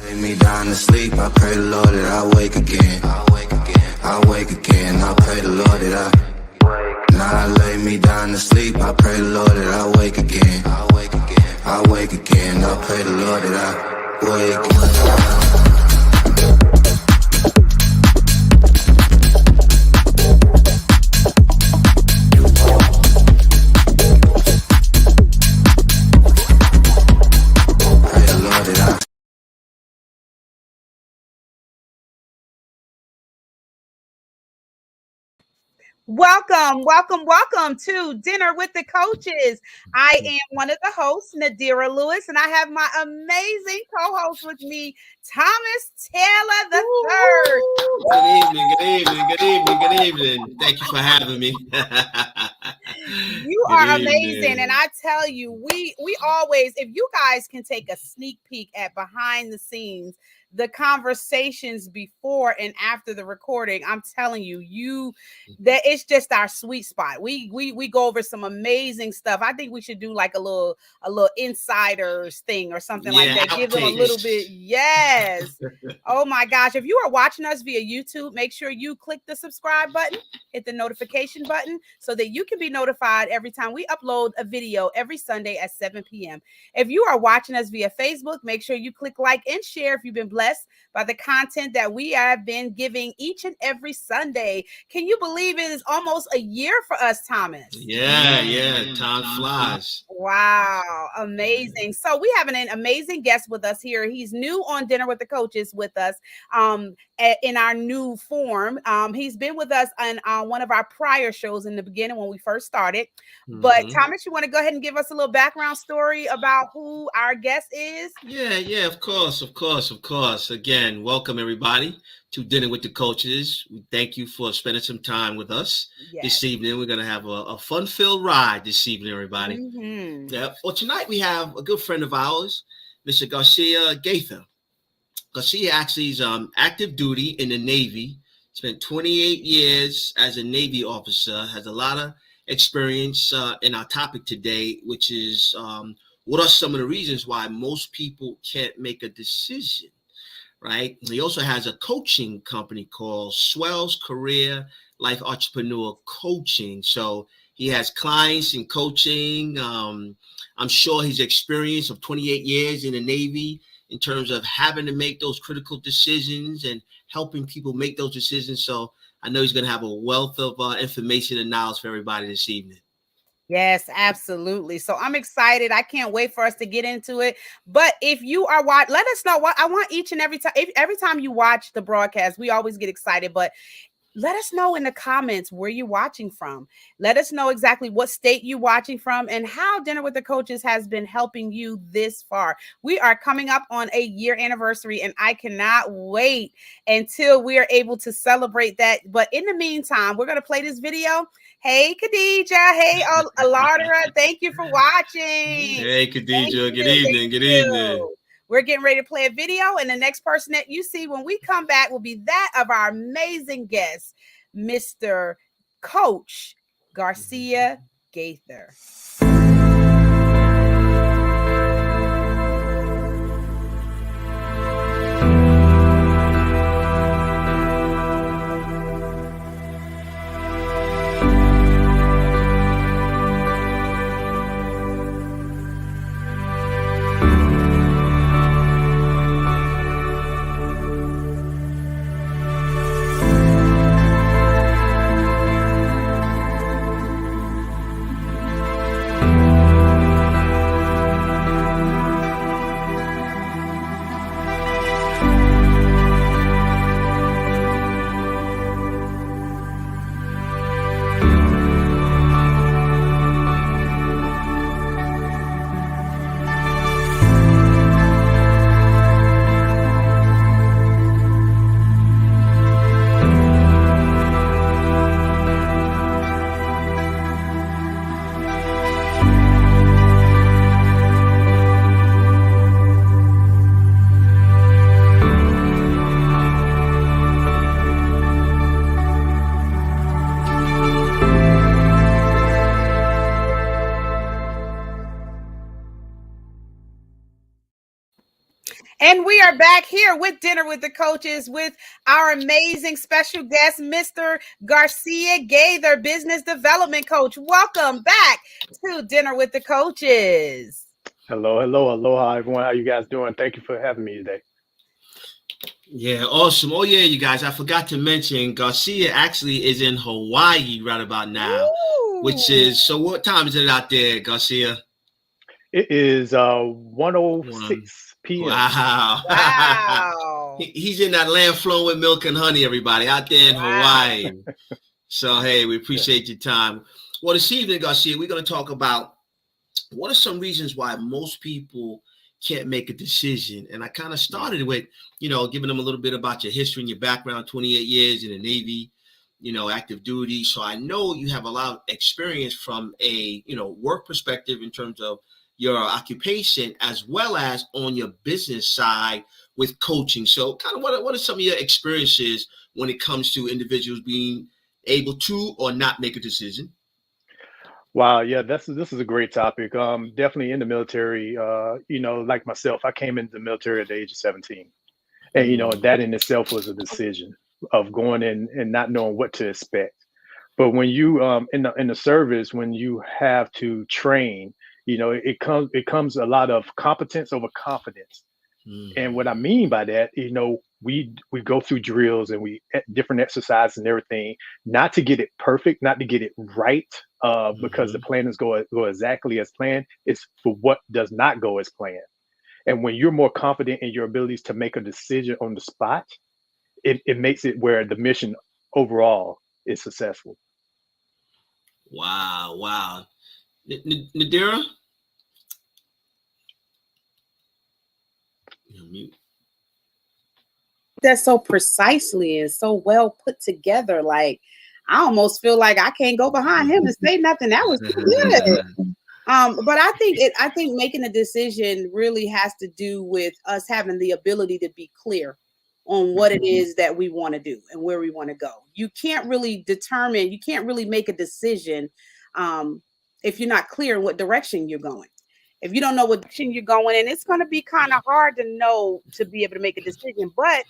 Lay me down to sleep, I pray the Lord that I wake again. I wake again, I pray the Lord that I wake. Now I lay me down to sleep, I pray the Lord that I wake again. I wake again, I pray the Lord that I wake. Welcome to Dinner with the Coaches. I am one of the hosts, Nadira Lewis, and I have my amazing co-host with me, Thomas Taylor the Third. Good evening. Thank you for having me. You are amazing, and I tell you, we always, if you guys can take a sneak peek at behind the scenes, the conversations before and after the recording, I'm telling you that it's just our sweet spot. We go over some amazing stuff. I think we should do like a little insiders thing or something like that. Give them a little bit. Yes. Oh my gosh. If you are watching us via YouTube, make sure you click the subscribe button, hit the notification button so that you can be notified every time we upload a video every Sunday at 7 p.m. If you are watching us via Facebook, make sure you click like and share if you've been blessed by the content that we have been giving each and every Sunday. Can you believe it is almost a year for us, Thomas? Yeah. Time flies. Wow. Amazing. So we have an amazing guest with us here. He's new on Dinner with the Coaches with us in our new form. He's been with us on one of our prior shows in the beginning when we first started. But Thomas, you want to go ahead and give us a little background story about who our guest is? Yeah, of course. Again, welcome everybody to Dinner with the Coaches. We thank you for spending some time with us this evening. We're going to have a fun-filled ride this evening, everybody. Yeah. Well, tonight we have a good friend of ours, Mr. Garcia Gaither. Garcia actually is active duty in the Navy. Spent 28 years as a Navy officer. Has a lot of experience in our topic today, which is what are some of the reasons why most people can't make a decision, right? He also has a coaching company called Swell's Career Life Entrepreneur Coaching. So he has clients in coaching. I'm sure his experience of 28 years in the Navy in terms of having to make those critical decisions and helping people make those decisions. So I know he's going to have a wealth of information and knowledge for everybody this evening. Yes, absolutely. So I'm excited. I can't wait for us to get into it. But if you are watching, let us know what I want each and every time. Every time you watch the broadcast, we always get excited. But let us know in the comments where you're watching from. Let us know exactly what state you're watching from and how Dinner with the Coaches has been helping you this far. We are coming up on a year anniversary, and I cannot wait until we are able to celebrate that. But in the meantime, we're going to play this video. Hey, Khadija. Hey, Alardra. Thank you for watching. Hey, Khadija. Good evening. We're getting ready to play a video, and the next person that you see when we come back will be that of our amazing guest, Mr. Coach Garcia Gaither. are back here with Dinner with the Coaches with our amazing special guest, Mr. Garcia Gaither, business development coach. Welcome back to Dinner with the Coaches. Hello, aloha, everyone. How you guys doing? Thank you for having me today. Yeah, awesome. Oh, yeah, you guys. I forgot to mention Garcia actually is in Hawaii right about now, which is, so what time is it out there, Garcia? It is 1:06 p.m. Wow. He's in that land flowing with milk and honey, everybody, out there in Hawaii. So, hey, we appreciate your time. Well, this evening, Garcia, we're going to talk about what are some reasons why most people can't make a decision. And I kind of started with, giving them a little bit about your history and your background, 28 years in the Navy, active duty. So I know you have a lot of experience from a, work perspective in terms of your occupation, as well as on your business side with coaching. So kind of what are some of your experiences when it comes to individuals being able to or not make a decision? Wow, yeah, this is a great topic. Definitely in the military, like myself, I came into the military at the age of 17. And that in itself was a decision of going in and not knowing what to expect. But when you in the service, when you have to train, it comes a lot of competence over confidence. And what I mean by that, we go through drills and we different exercises and everything, not to get it perfect, not to get it right, because the plan is go exactly as planned. It's for what does not go as planned. And when you're more confident in your abilities to make a decision on the spot, it makes it where the mission overall is successful. Wow. Nadira? That's so precisely and so well put together. Like, I almost feel like I can't go behind him and say nothing. That was good. But I think making a decision really has to do with us having the ability to be clear on what it is that we want to do and where we want to go. You can't really make a decision if you're not clear in what direction you're going. If you don't know what direction you're going in, it's going to be kind of hard to be able to make a decision. But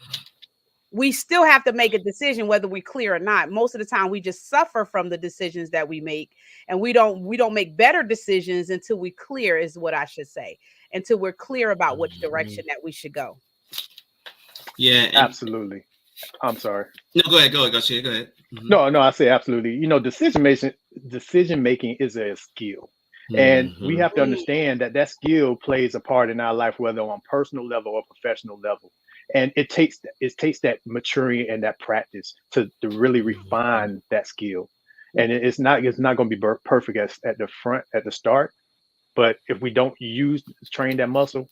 we still have to make a decision whether we're clear or not. Most of the time, we just suffer from the decisions that we make, and we don't make better decisions until we're clear, is what I should say, until we're clear about which direction that we should go. Yeah, absolutely. I'm sorry. No, go ahead. Go ahead. Mm-hmm. No, I say absolutely. Decision making is a skill. And we have to understand that skill plays a part in our life, whether on personal level or professional level. And it takes that maturity and that practice to really refine that skill. And it's not going to be perfect at the start, but if we don't train that muscle,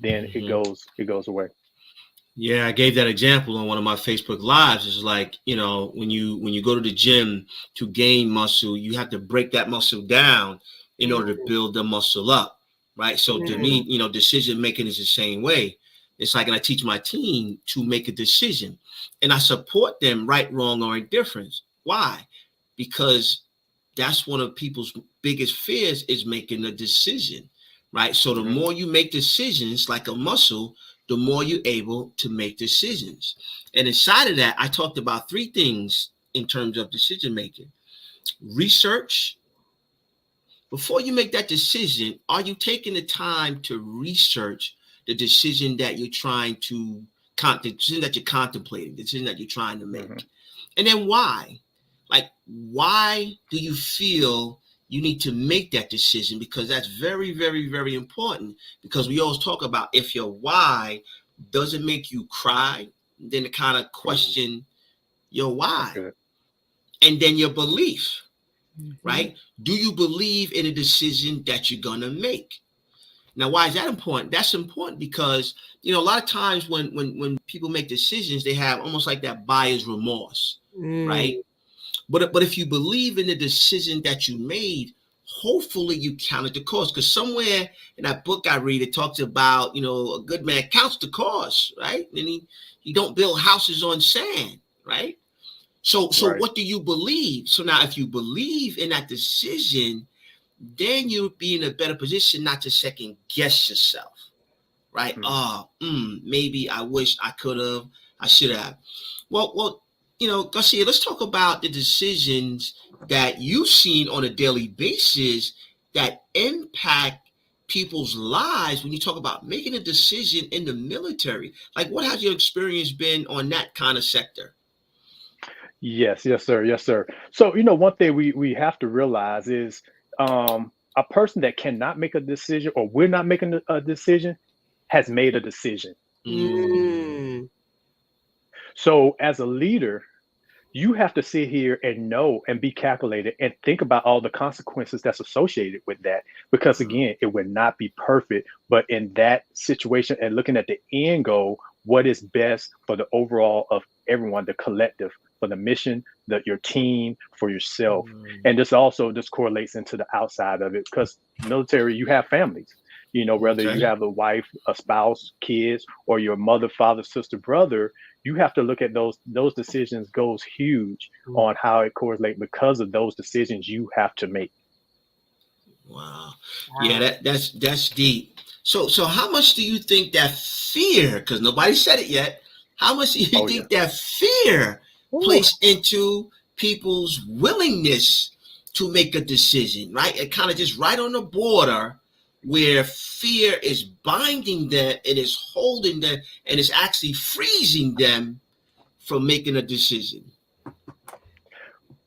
then it goes away. Yeah, I gave that example on one of my Facebook lives. It's like, when you go to the gym to gain muscle, you have to break that muscle down in order to build the muscle up, right? So to me, decision making is the same way. It's like, and I teach my team to make a decision, and I support them, right, wrong, or indifference. Why? Because that's one of people's biggest fears is making a decision, right? So the more you make decisions like a muscle, the more you're able to make decisions. And inside of that, I talked about three things in terms of decision making. Research. Before you make that decision, are you taking the time to research the decision that you're trying to the decision that you're contemplating, the decision that you're trying to make? And then why? Like, why do you feel you need to make that decision? Because that's very, very, very important. Because we always talk about if your why doesn't make you cry, then to kind of question your why. And then your belief, right? Do you believe in a decision that you're going to make? Now, why is that important? That's important because, a lot of times when people make decisions, they have almost like that buyer's remorse, right? But if you believe in the decision that you made, hopefully you counted the cost. Because somewhere in that book I read, it talks about, a good man counts the cost, right? And he don't build houses on sand, right? So what do you believe? So now if you believe in that decision, then you'll be in a better position not to second guess yourself, right? Maybe I wish I could have, I should have. Well, Garcia, let's talk about the decisions that you've seen on a daily basis that impact people's lives when you talk about making a decision in the military. Like, what has your experience been on that kind of sector? Yes, yes, sir. Yes, sir. So, one thing we have to realize is a person that cannot make a decision or we're not making a decision has made a decision. Mm. So, as a leader, you have to sit here and know and be calculated and think about all the consequences that's associated with that. Because again, it would not be perfect, but in that situation and looking at the end goal, what is best for the overall of everyone, the collective, for the mission, your team, for yourself. And this correlates into the outside of it because military, you have families. Whether you have a wife, a spouse, kids, or your mother, father, sister, brother, you have to look at those decisions goes huge on how it correlates because of those decisions you have to make. Wow. Yeah, that's deep. So how much do you think that fear, because nobody said it yet, how much do you think that fear plays into people's willingness to make a decision, right? It kind of just right on the border where fear is binding them and is holding them and is actually freezing them from making a decision.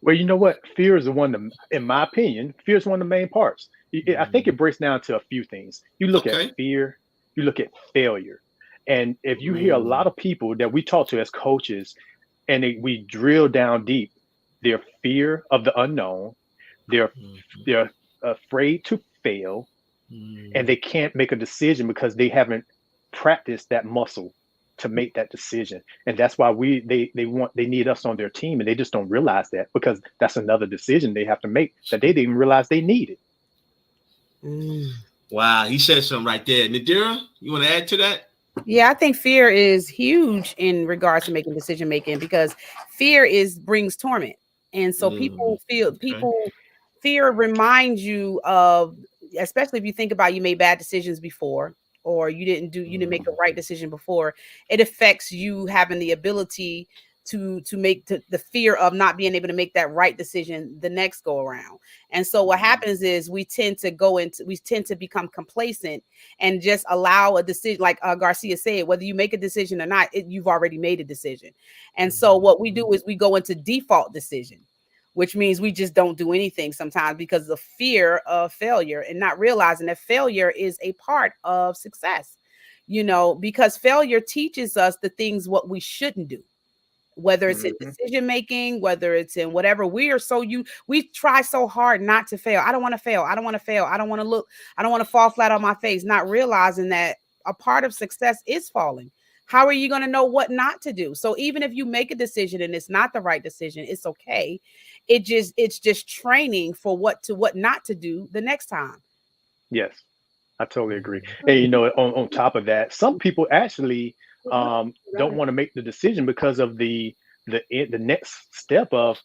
Well, you know what? Fear is in my opinion, fear is one of the main parts. I think it breaks down to a few things. You look at fear, you look at failure. And if you hear a lot of people that we talk to as coaches and we drill down deep, their fear of the unknown, they're afraid to fail, and they can't make a decision because they haven't practiced that muscle to make that decision. And that's why they need us on their team, and they just don't realize that because that's another decision they have to make that they didn't even realize they needed. Wow, he said something right there. Nadira, you want to add to that? Yeah, I think fear is huge in regards to making decision making because fear brings torment. And so fear reminds you of, especially if you think about you made bad decisions before or you didn't make the right decision before, it affects you having the ability to make the fear of not being able to make that right decision the next go around. And so what happens is we tend to become complacent and just allow a decision, like Garcia said, whether you make a decision or not, you've already made a decision. And so what we do is we go into default decision, which means we just don't do anything sometimes because of the fear of failure and not realizing that failure is a part of success, because failure teaches us the things what we shouldn't do. Whether it's in decision making, whether it's in whatever, we try so hard not to fail. I don't want to fail. I don't want to fail. I don't want to fall flat on my face, not realizing that a part of success is falling. How are you going to know what not to do? So even if you make a decision and it's not the right decision, it's okay. It's just training for what not to do the next time. Yes, I totally agree. And on top of that, some people actually don't want to make the decision because of the next step of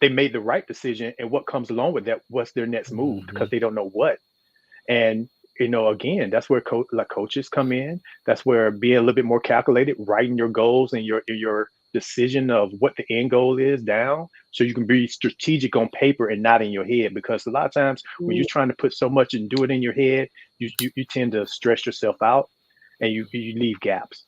they made the right decision and what comes along with that, what's their next move, because they don't know what. And again, that's where coaches come in. That's where being a little bit more calculated, writing your goals and your decision of what the end goal is down, so you can be strategic on paper and not in your head. Because a lot of times when you're trying to put so much and do it in your head, you tend to stress yourself out and you leave gaps.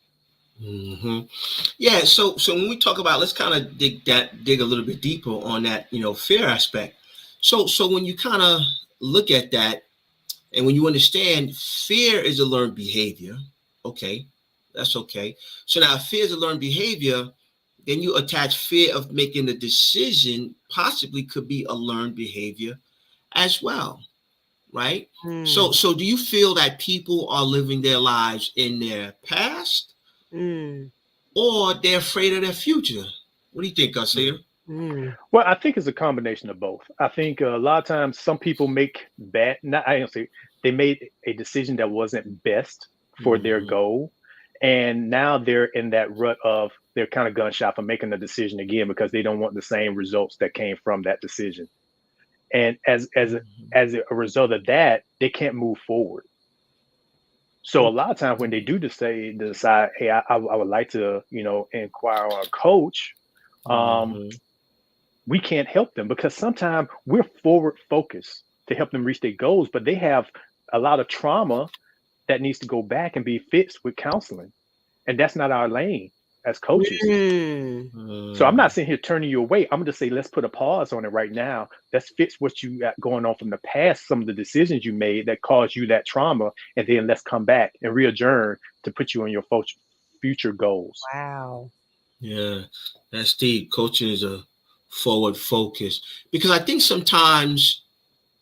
Yeah. So when we talk about, let's kind of dig a little bit deeper on that, fear aspect. So when you kind of look at that and when you understand fear is a learned behavior, okay, that's okay. So now if fear is a learned behavior, then you attach fear of making a decision possibly could be a learned behavior as well. Right. So do you feel that people are living their lives in their past or they're afraid of their future? What do you think, Garcia? Well, I think it's a combination of both. I think a lot of times some people make bad, I don't say they made a decision that wasn't best for their goal. And now they're in that rut of they're kind of gun shy for making the decision again because they don't want the same results that came from that decision. And as a result of that, they can't move forward. So a lot of times when they do decide, hey, I would like to, inquire on a coach, we can't help them because sometimes we're forward focused to help them reach their goals, but they have a lot of trauma that needs to go back and be fixed with counseling. And that's not our lane as coaches. So I'm not sitting here turning you away. I'm going to say, let's put a pause on it right now. Let's fix what you got going on from the past, some of the decisions you made that caused you that trauma. And then let's come back and re-adjourn to put you on your future goals. Wow. Yeah, that's deep. Coaching is a forward focus, because I think sometimes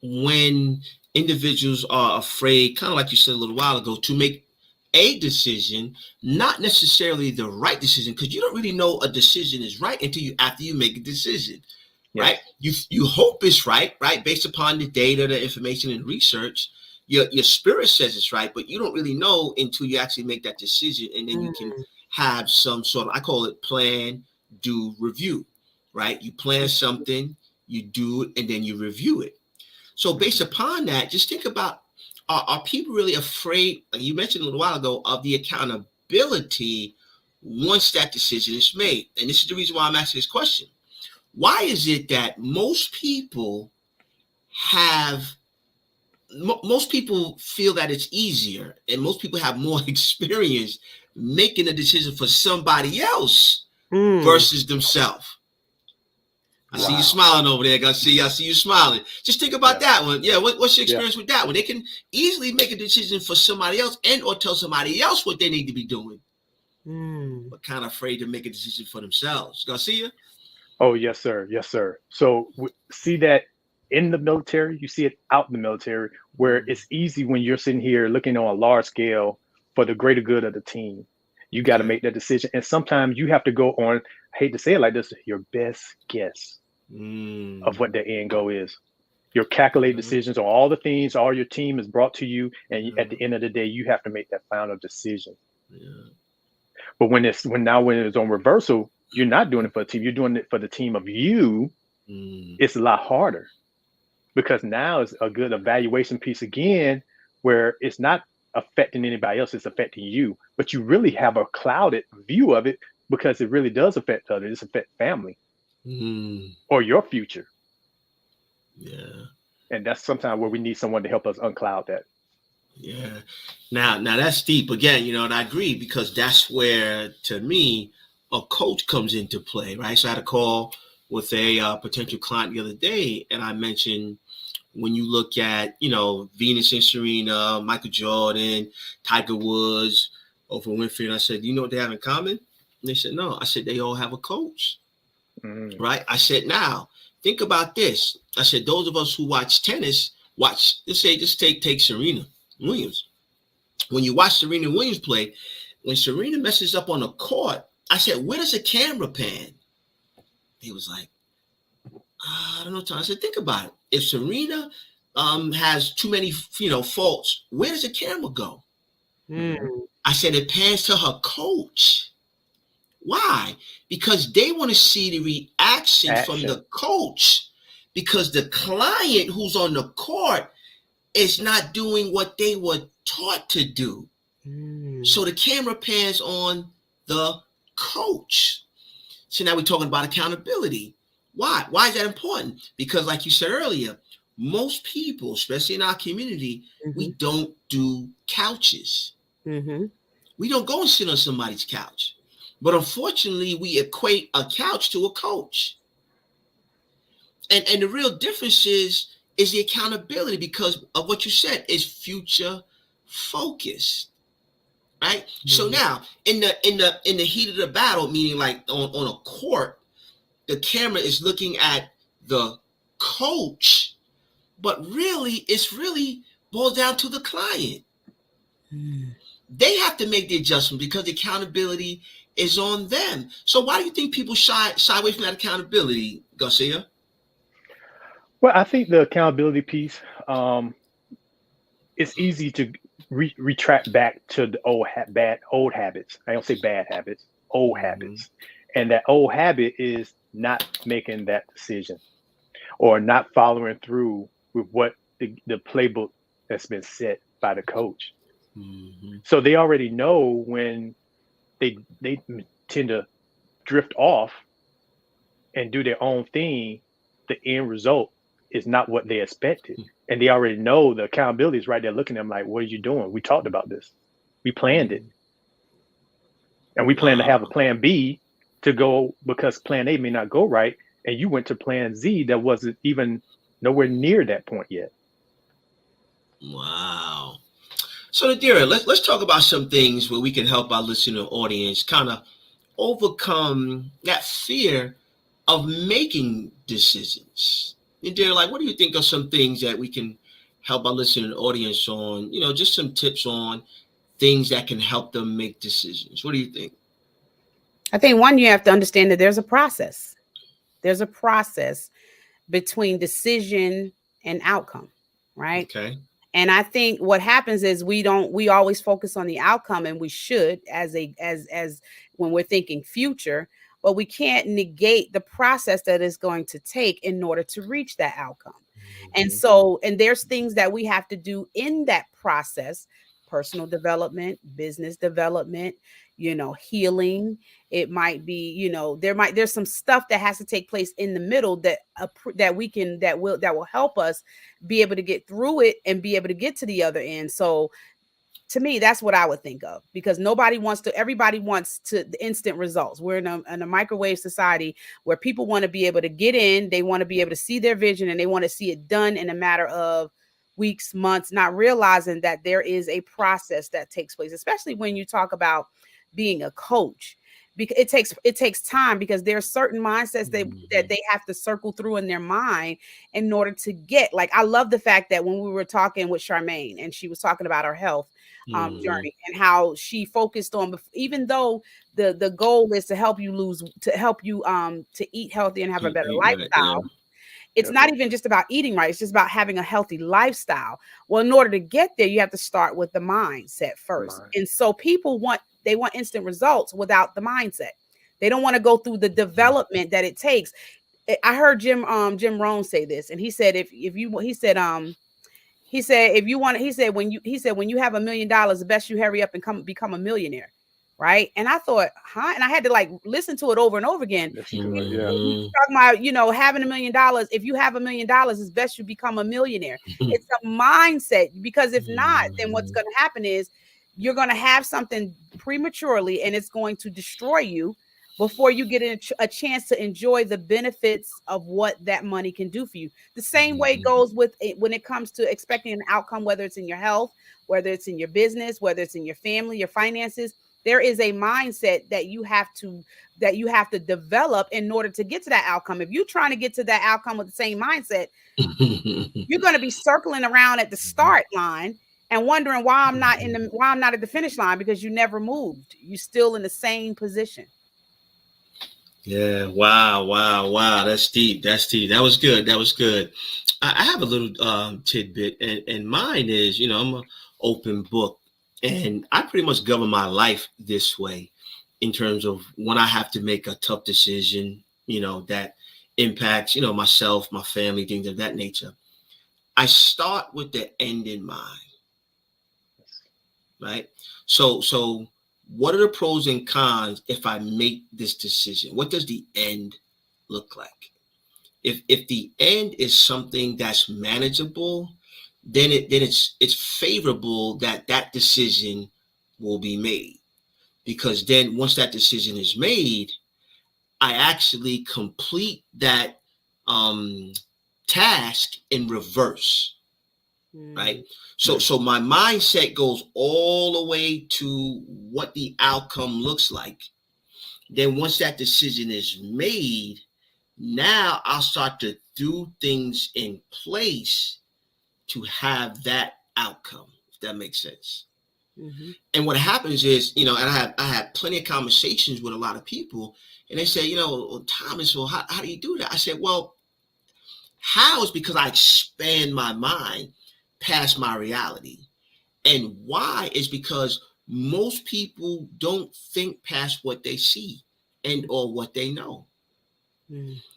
when individuals are afraid, kind of like you said a little while ago, to make a decision, not necessarily the right decision, because you don't really know a decision is right until after you make a decision, right? You hope it's right, based upon the data, the information, and research. Your spirit says it's right, but you don't really know until you actually make that decision, and then you can have some sort of, I call it plan, do, review, right? You plan something, you do it, and then you review it. So based upon that, just think about, are people really afraid, like you mentioned a little while ago, of the accountability once that decision is made? And this is the reason why I'm asking this question. Why is it that most people feel that it's easier, and most people have more experience making a decision for somebody else versus themselves? I see you smiling over there. I see you smiling. Just think about that one. Yeah, what's your experience with that one? They can easily make a decision for somebody else and or tell somebody else what they need to be doing, but kind of afraid to make a decision for themselves. Garcia? Oh, yes, sir. Yes, sir. So see that in the military, you see it out in the military, where it's easy when you're sitting here looking on a large scale for the greater good of the team. You got to make that decision. And sometimes you have to go on, I hate to say it like this, your best guess of what the end goal is. Your calculated decisions on all the things, all your team is brought to you. And at the end of the day, you have to make that final decision. But when it's on reversal, you're not doing it for a team. You're doing it for the team of you. It's a lot harder, because now it's a good evaluation piece again, where it's not affecting anybody else, it's affecting you. But you really have a clouded view of it, because it really does affect others. It's affect family or your future. Yeah. And that's sometimes where we need someone to help us uncloud that. Yeah. Now that's deep again, and I agree, because that's where, to me, a coach comes into play, right? So I had a call with a potential client the other day, and I mentioned, when you look at, Venus and Serena, Michael Jordan, Tiger Woods, Oprah Winfrey, and I said, you know what they have in common? And they said, no. I said, they all have a coach, right? I said, now, think about this. I said, those of us who watch tennis, let's say, just take Serena Williams. When you watch Serena Williams play, when Serena messes up on the court, I said, where does the camera pan? He was like, I don't know, Tom. I said, think about it. If Serena has too many, faults, where does the camera go? I said, it pans to her coach. Why? Because they want to see the reaction from the coach, because the client who's on the court is not doing what they were taught to do. So the camera pans on the coach. So now we're talking about accountability. Why? Why is that important? Because, like you said earlier, most people, especially in our community, we don't do couches. We don't go and sit on somebody's couch. But unfortunately, we equate a couch to a coach. And the real difference is the accountability, because of what you said, is future focused. Right? So now, in the heat of the battle, meaning like on a court, the camera is looking at the coach, but really, it's really boils down to the client. They have to make the adjustment, because the accountability is on them. So why do you think people shy away from that accountability, Garcia? Well, I think the accountability piece, it's easy to retract back to the old habits. I don't say bad habits, old habits. And that old habit is not making that decision, or not following through with what the playbook that's been set by the coach. So they already know when they tend to drift off and do their own thing, the end result is not what they expected. And they already know the accountability is right there looking at them like, what are you doing? We talked about this. We planned it. And we plan to have a plan B to go because plan A may not go right. And you went to plan Z that wasn't even nowhere near that point yet. Wow. So, Nadira, let's talk about some things where we can help our listener audience kind of overcome that fear of making decisions. Nadira, like, what do you think are some things that we can help our listening audience on? You know, just some tips on things that can help them make decisions. What do you think? I think one, you have to understand that there's a process. There's a process between decision and outcome, right? Okay. And I think what happens is we always focus on the outcome, and we should as when we're thinking future, but we can't negate the process that is going to take in order to reach that outcome. And so, and there's things that we have to do in that process: personal development, business development, healing. It might be, there's some stuff that has to take place in the middle that will help us be able to get through it and be able to get to the other end. So to me, that's what I would think of, because everybody wants the instant results. We're in a microwave society where people want to be able to get in, they want to be able to see their vision, and they want to see it done in a matter of weeks, months, not realizing that there is a process that takes place, especially when you talk about being a coach. Because it takes time, because there are certain mindsets that they have to circle through in their mind in order to get. Like, I love the fact that when we were talking with Charmaine and she was talking about her health journey and how she focused on, even though the goal is to help you to eat healthy and have a better lifestyle. It's not even just about eating right. It's just about having a healthy lifestyle. Well, in order to get there, you have to start with the mindset first. And so people want instant results without the mindset. They don't want to go through the development that it takes. I heard Jim Rohn say this, and he said when you have $1 million, the best you hurry up and become a millionaire. Right. And I thought, and I had to listen to it over and over again. That's good, yeah. Talking about, having $1 million. If you have $1 million, it's best you become a millionaire. It's a mindset, because if not, then what's going to happen is you're going to have something prematurely, and it's going to destroy you before you get a chance to enjoy the benefits of what that money can do for you. The same way goes with it when it comes to expecting an outcome, whether it's in your health, whether it's in your business, whether it's in your family, your finances. There is a mindset that you have to develop in order to get to that outcome. If you're trying to get to that outcome with the same mindset, you're going to be circling around at the start line and wondering why I'm not at the finish line, because you never moved. You're still in the same position. Yeah. Wow. That's deep. That was good. I have a little tidbit, and mine is, I'm an open book. And I pretty much govern my life this way, in terms of when I have to make a tough decision, that impacts, myself, my family, things of that nature. I start with the end in mind, right? So what are the pros and cons if I make this decision? What does the end look like? If the end is something that's manageable, then it's favorable that decision will be made, because then once that decision is made, I actually complete that task in reverse, right? So my mindset goes all the way to what the outcome looks like. Then once that decision is made, now I'll start to do things in place to have that outcome, if that makes sense. And what happens is, and I had plenty of conversations with a lot of people, and they say, Thomas, well, how do you do that? I said, well, how is because I expand my mind past my reality. And why is because most people don't think past what they see and or what they know.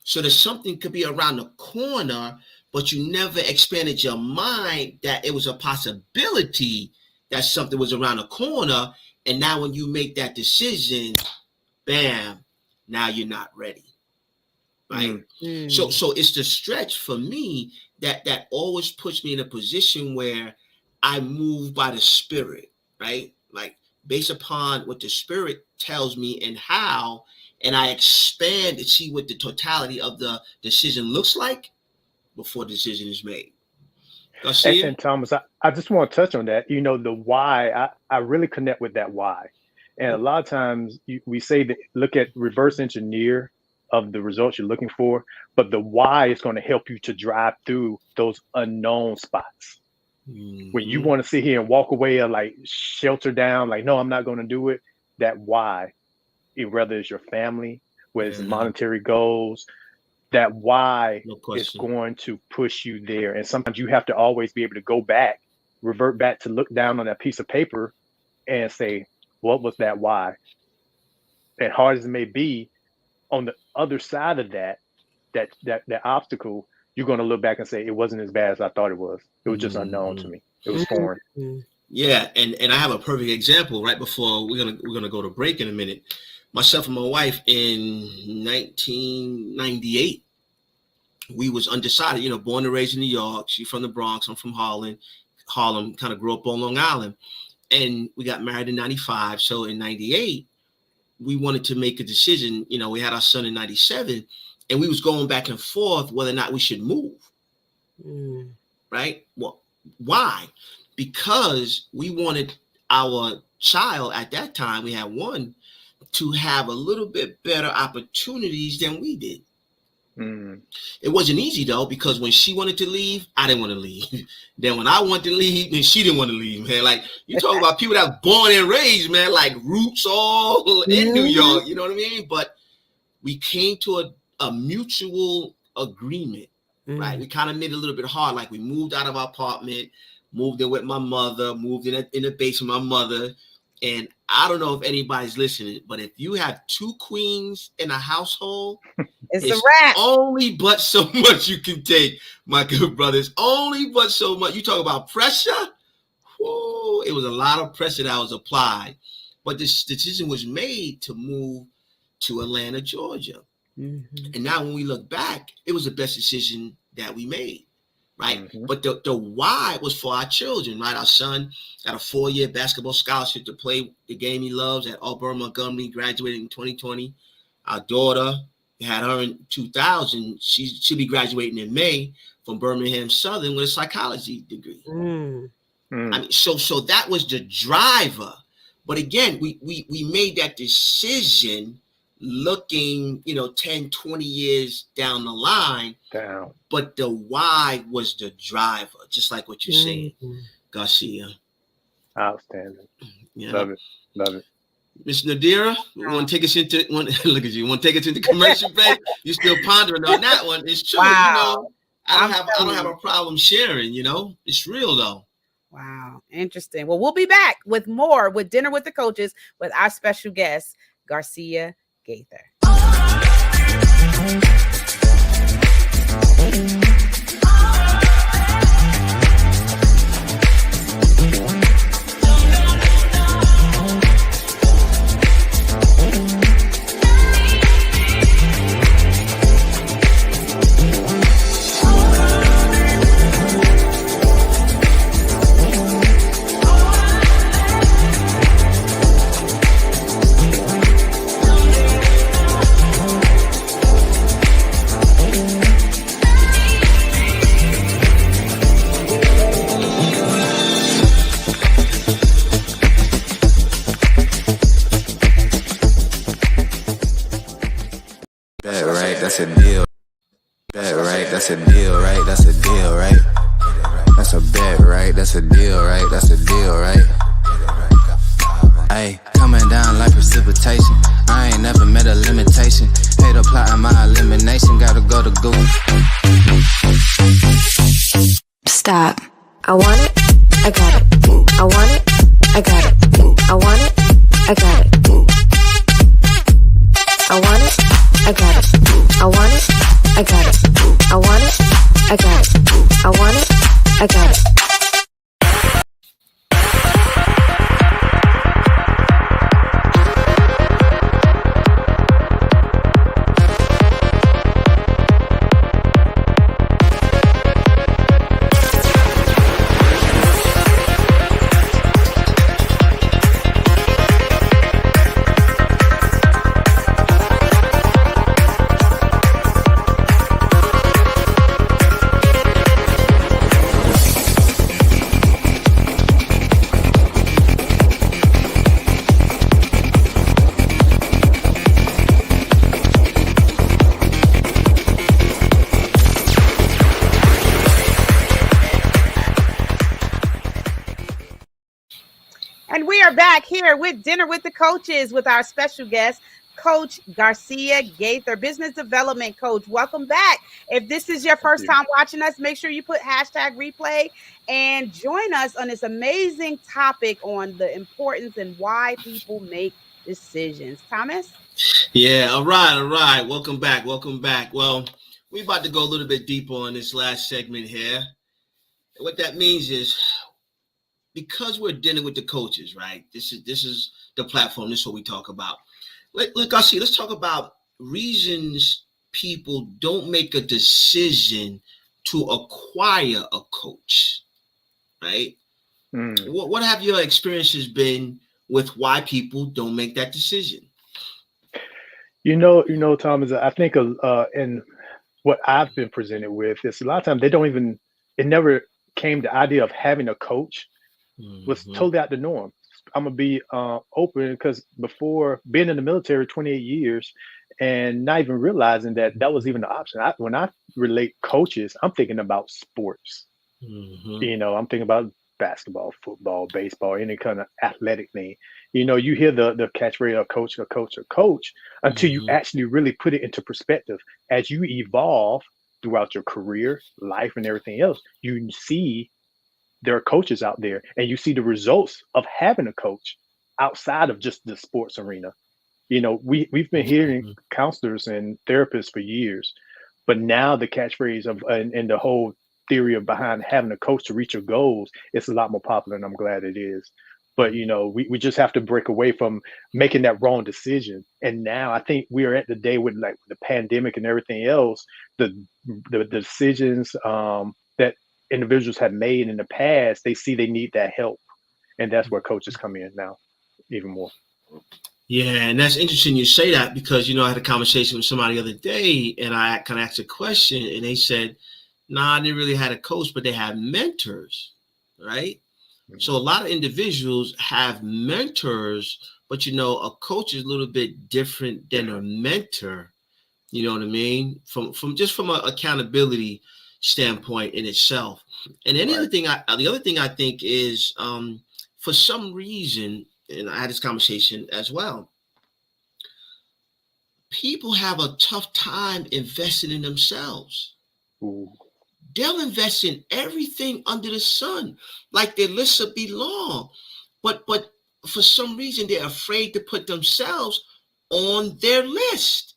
So there's something could be around the corner, but you never expanded your mind that it was a possibility that something was around the corner. And now when you make that decision, bam, now you're not ready. Right. So it's the stretch for me that always puts me in a position where I move by the Spirit, right? Like based upon what the Spirit tells me and how, and I expand to see what the totality of the decision looks like before the decision is made. And Thomas, I just want to touch on that. You know, the why, I really connect with that why. And a lot of times we say that look at reverse engineer of the results you're looking for, but the why is going to help you to drive through those unknown spots. When you want to sit here and walk away or like shelter down, like, no, I'm not going to do it. That why, whether it's your family, whether it's monetary goals, that why is going to push you there. And sometimes you have to always be able to go back, revert back to look down on that piece of paper and say, what was that why? And hard as it may be, on the other side of that obstacle, you're going to look back and say, it wasn't as bad as I thought it was. It was just unknown to me. It was foreign. Yeah. And I have a perfect example right before we're going to go to break in a minute. Myself and my wife in 1998, we was undecided, you know, born and raised in New York. She's from the Bronx. I'm from Harlem, kind of grew up on Long Island. And we got married in 95. So in 98, we wanted to make a decision. You know, we had our son in 97 and we was going back and forth whether or not we should move. Right? Well, why? Because we wanted our child at that time, we had one, to have a little bit better opportunities than we did. It wasn't easy though, because when she wanted to leave, I didn't want to leave. Then when I wanted to leave, then she didn't want to leave, man. Like you talk about people that were born and raised, man, like roots all in New York, you know what I mean? But we came to a mutual agreement, right? We kind of made it a little bit hard. Like we moved out of our apartment, moved in with my mother, moved in the basement with my mother. And I don't know if anybody's listening, but if you have two queens in a household, it's a wrap. Only but so much you can take, my good brothers. Only but so much. You talk about pressure. Whoa, it was a lot of pressure that was applied. But this decision was made to move to Atlanta, Georgia. And now when we look back, it was the best decision that we made. Right. But the why was for our children, right? Our son got a 4-year basketball scholarship to play the game he loves at Auburn Montgomery, graduated in 2020. Our daughter had her in 2000. She'll be graduating in May from Birmingham Southern with a psychology degree. I mean, so that was the driver. But again, we made that decision looking, 10, 20 years down the line. But the why was the driver, just like what you're saying, Garcia. Outstanding. Yeah. Love it. Ms. Nadira, want to take us into look at you. Want to take us into commercial break? You're still pondering on that one. It's true, I don't have a problem sharing, It's real though. Wow, interesting. Well, we'll be back with more with Dinner with the Coaches with our special guest, Garcia Gaither. That's a deal. Bet, right? That's a deal, right? That's a deal, right? That's a bet, right? That's a deal, right? That's a deal, right? Ayy, coming down like precipitation. I ain't never met a limitation. Hate applying my elimination. Gotta go to Google. Stop. I want it. I got it. I want it. I got it. I want it. I got it. I want it. I got it. I want it. I got it. I want it. I got it. I want it. I got it. are back here with Dinner with the Coaches with our special guest, Coach Garcia Gaither, business development coach. Welcome back. If this is your first time watching us, make sure you put hashtag replay and join us on this amazing topic on the importance and why people make decisions. Thomas? Yeah, all right. Welcome back. Well, we're about to go a little bit deeper on this last segment here. What that means is, because we're dealing with the coaches, right? This is the platform. This is what we talk about. Look, Garcia, let's talk about reasons people don't make a decision to acquire a coach, right? What have your experiences been with why people don't make that decision? You know, Thomas, I think, and what I've been presented with is a lot of times it never came the idea of having a coach was totally out the norm. I'm gonna be open, because before being in the military 28 years and not even realizing that was even an option. When I relate coaches, I'm thinking about sports. You know, I'm thinking about basketball, football, baseball, any kind of athletic thing. You know, you hear the catchphrase, a coach, until you actually really put it into perspective. As you evolve throughout your career, life, and everything else, you see there are coaches out there, and you see the results of having a coach outside of just the sports arena. You know, we've been hearing counselors and therapists for years, but now the catchphrase of and the whole theory of behind having a coach to reach your goals, it's a lot more popular, and I'm glad it is. But you know, we just have to break away from making that wrong decision. And now I think we are at the day with, like, the pandemic and everything else, the decisions that individuals have made in the past, they see they need that help, and that's where coaches come in now even more. Yeah, and that's interesting you say that, because, you know, I had a conversation with somebody the other day, and I kind of asked a question, and they said, nah, they really had a coach, but they had mentors, right? So a lot of individuals have mentors, but, you know, a coach is a little bit different than a mentor. You know what I mean? From an accountability standpoint in itself. And the other thing I think is, for some reason, and I had this conversation as well, people have a tough time investing in themselves. They'll invest in everything under the sun, like their lists will be long, but for some reason they're afraid to put themselves on their list.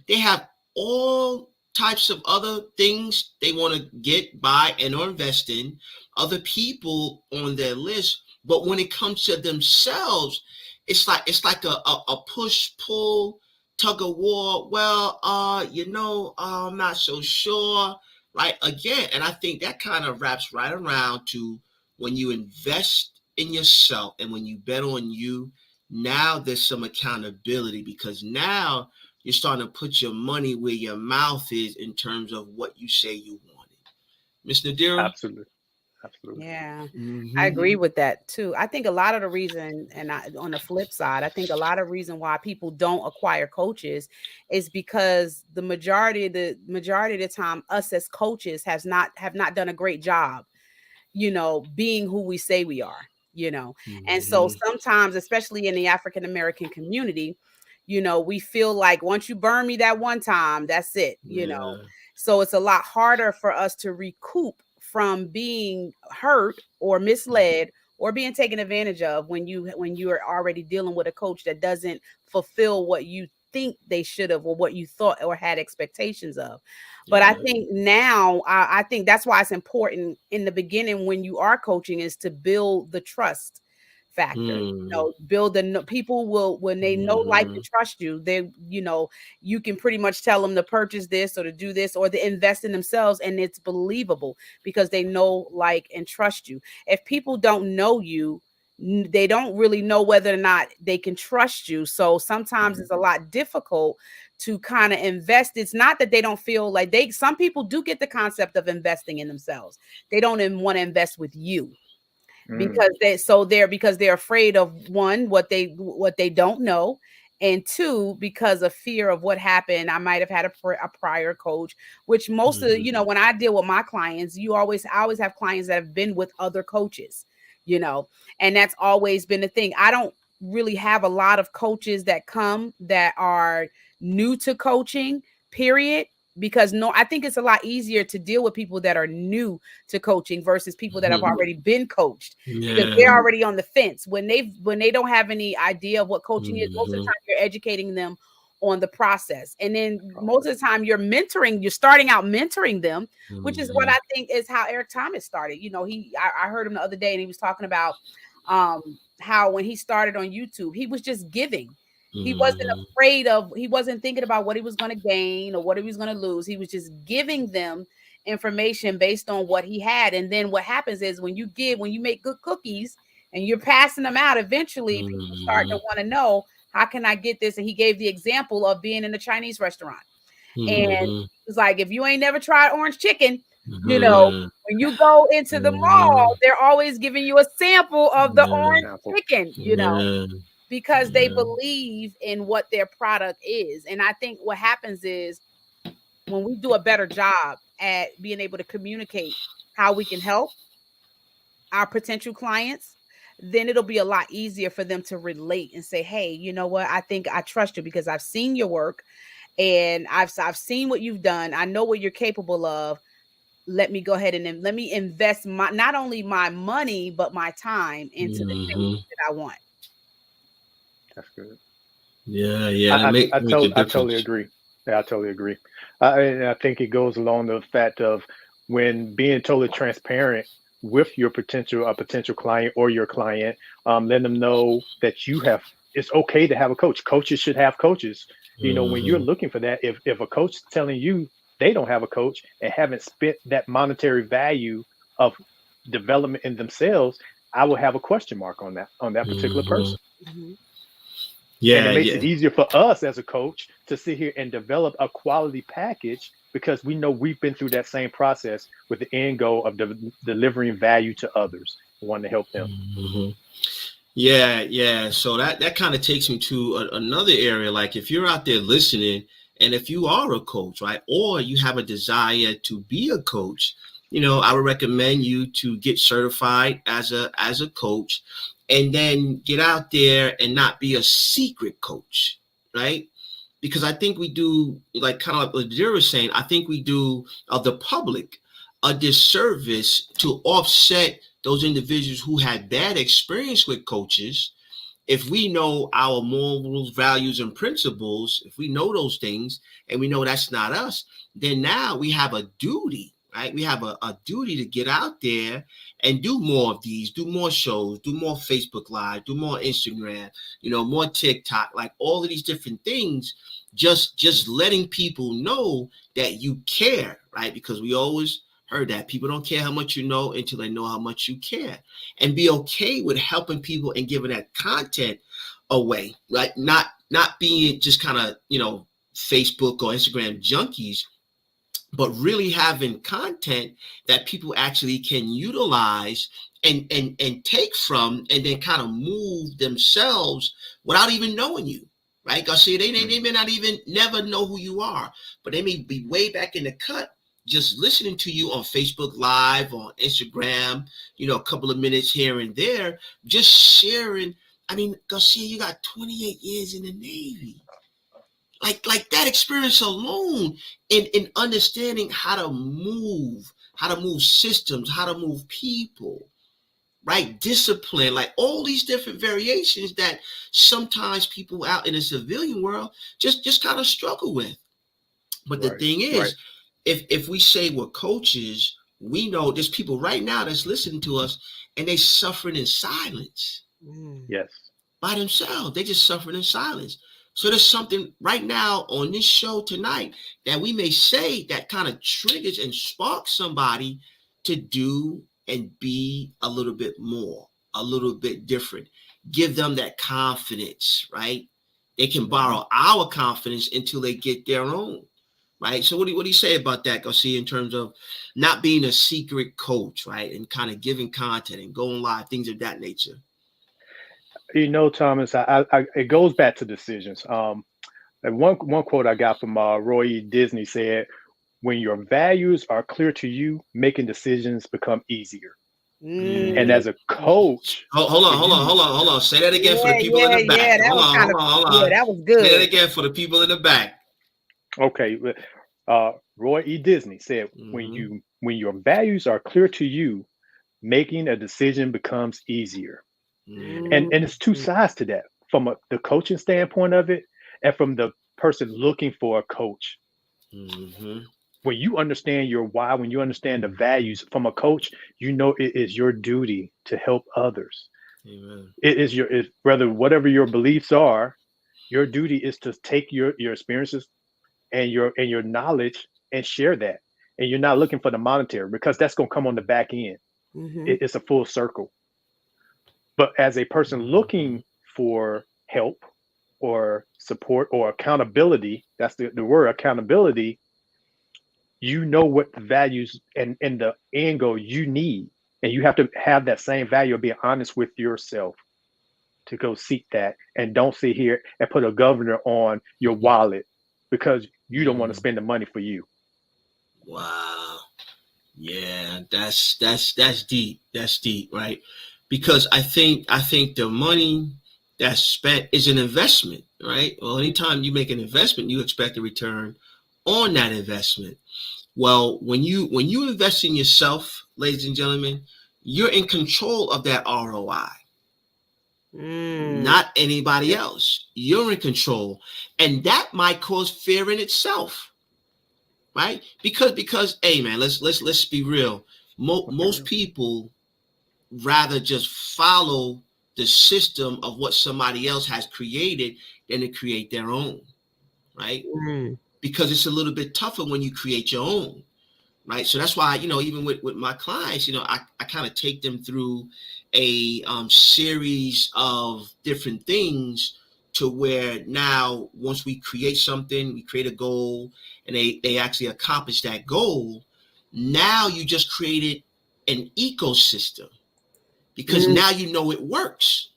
They have all types of other things they want to get, buy, and or invest in, other people on their list, but when it comes to themselves, it's like a push pull, tug of war. Well, I'm not so sure. Right, again, and I think that kind of wraps right around to when you invest in yourself and when you bet on you, now there's some accountability, because now you're starting to put your money where your mouth is in terms of what you say you wanted. Ms. Nadira? Absolutely. Yeah, I agree with that too. I think a lot of the reason, and on the flip side, I think a lot of reason why people don't acquire coaches is because the majority of the time, us as coaches have not done a great job, you know, being who we say we are, you know. And so sometimes, especially in the African American community, you know, we feel like once you burn me that one time, that's it, you know. So it's a lot harder for us to recoup from being hurt or misled or being taken advantage of when you are already dealing with a coach that doesn't fulfill what you think they should have or what you thought or had expectations of. But I think now, I think that's why it's important in the beginning when you are coaching is to build the trust factor. You know, build people will, when they know, like, and trust you, they, you know, you can pretty much tell them to purchase this or to do this or to invest in themselves, and it's believable because they know, like, and trust you. If people don't know you, they don't really know whether or not they can trust you. So sometimes it's a lot difficult to kind of invest. It's not that they don't feel like some people do get the concept of investing in themselves. They don't even want to invest with you. Because they're afraid of, one, what they don't know, and two, because of fear of what happened. I might have had a prior coach, which most of, you know, when I deal with my clients, I always have clients that have been with other coaches, you know, and that's always been the thing. I don't really have a lot of coaches that come that are new to coaching, period. Because I think it's a lot easier to deal with people that are new to coaching versus people that have already been coached, because they're already on the fence. When they don't have any idea of what coaching is, most of the time you're educating them on the process. And then most of the time you're starting out mentoring them, which is what I think is how Eric Thomas started. You know, I heard him the other day and he was talking about how when he started on YouTube, he was just giving. He wasn't thinking about what he was going to gain or what he was going to lose. He was just giving them information based on what he had. And then what happens is when you make good cookies and you're passing them out, eventually people start to want to know, how can I get this? And he gave the example of being in a Chinese restaurant. And it's like, if you ain't never tried orange chicken, you know, when you go into the mall, they're always giving you a sample of the orange chicken, you know, because they believe in what their product is. And I think what happens is when we do a better job at being able to communicate how we can help our potential clients, then it'll be a lot easier for them to relate and say, hey, you know what? I think I trust you because I've seen your work and I've seen what you've done. I know what you're capable of. Let me go ahead and let me invest not only my money, but my time into the things that I want. That's good. Yeah. I totally agree. Yeah, I totally agree. I think it goes along the fact of when being totally transparent with your potential client or your client, letting them know that it's okay to have a coach. Coaches should have coaches. You know, when you're looking for that, if a coach is telling you they don't have a coach and haven't spent that monetary value of development in themselves, I will have a question mark on that particular person. Yeah, and it makes it easier for us as a coach to sit here and develop a quality package because we know we've been through that same process with the end goal of delivering value to others, wanting to help them. Yeah. So that kind of takes me to another area. Like if you're out there listening, and if you are a coach, right, or you have a desire to be a coach, you know, I would recommend you to get certified as a coach, and then get out there and not be a secret coach, right? Because I think we do, like kind of like what you were saying, I think we do the public a disservice to offset those individuals who had bad experience with coaches. If we know our morals, values, and principles, if we know those things and we know that's not us, then now we have a duty, right? We have a duty to get out there and do more of these, do more shows, do more Facebook Live, do more Instagram, you know, more TikTok, like all of these different things, just letting people know that you care, right? Because we always heard that people don't care how much you know until they know how much you care, and be okay with helping people and giving that content away, right? Not being just kind of, you know, Facebook or Instagram junkies, but really having content that people actually can utilize and take from, and then kind of move themselves without even knowing you, right? Garcia, they may not even never know who you are, but they may be way back in the cut just listening to you on Facebook Live, on Instagram, you know, a couple of minutes here and there, just sharing. I mean, Garcia, you got 28 years in the Navy. Like that experience alone in understanding how to move systems, how to move people, right? Discipline, like all these different variations that sometimes people out in the civilian world just kind of struggle with. But the thing is, if we say we're coaches, we know there's people right now that's listening to us and they suffering in silence. Yes. By themselves. They just suffering in silence. So there's something right now on this show tonight that we may say that kind of triggers and sparks somebody to do and be a little bit more, a little bit different. Give them that confidence, right? They can borrow our confidence until they get their own. Right. So what do you say about that, Garcia, in terms of not being a secret coach, right? And kind of giving content and going live, things of that nature. You know, Thomas, it goes back to decisions. And one quote I got from Roy E. Disney said, "When your values are clear to you, making decisions become easier." And as a coach, hold on. Say that again for the people in the back. Yeah, that was kind of, yeah, that was good. Say that again for the people in the back. Okay. Roy E. Disney said, when your values are clear to you, making a decision becomes easier. And it's two sides to that, from the coaching standpoint of it, and from the person looking for a coach. When you understand your why, when you understand the values from a coach, you know it is your duty to help others. Amen. It is whether whatever your beliefs are, your duty is to take your experiences and your knowledge and share that. And you're not looking for the monetary, because that's going to come on the back end. It's a full circle. But as a person looking for help or support or accountability, that's the word, accountability, you know what the values and the end goal you need. And you have to have that same value of being honest with yourself to go seek that. And don't sit here and put a governor on your wallet because you don't want to spend the money for you. Wow. Yeah, that's deep. That's deep, right? Because I think the money that's spent is an investment, right? Well, anytime you make an investment, you expect a return on that investment. Well, when you invest in yourself, ladies and gentlemen, you're in control of that ROI. Not anybody else. You're in control. And that might cause fear in itself. Right? Because hey man, let's be real. Most people rather just follow the system of what somebody else has created than to create their own. Right? Because it's a little bit tougher when you create your own. Right. So that's why, even with my clients, I kind of take them through a series of different things to where now once we create something, we create a goal and they actually accomplish that goal. Now you just created an ecosystem because now you know it works.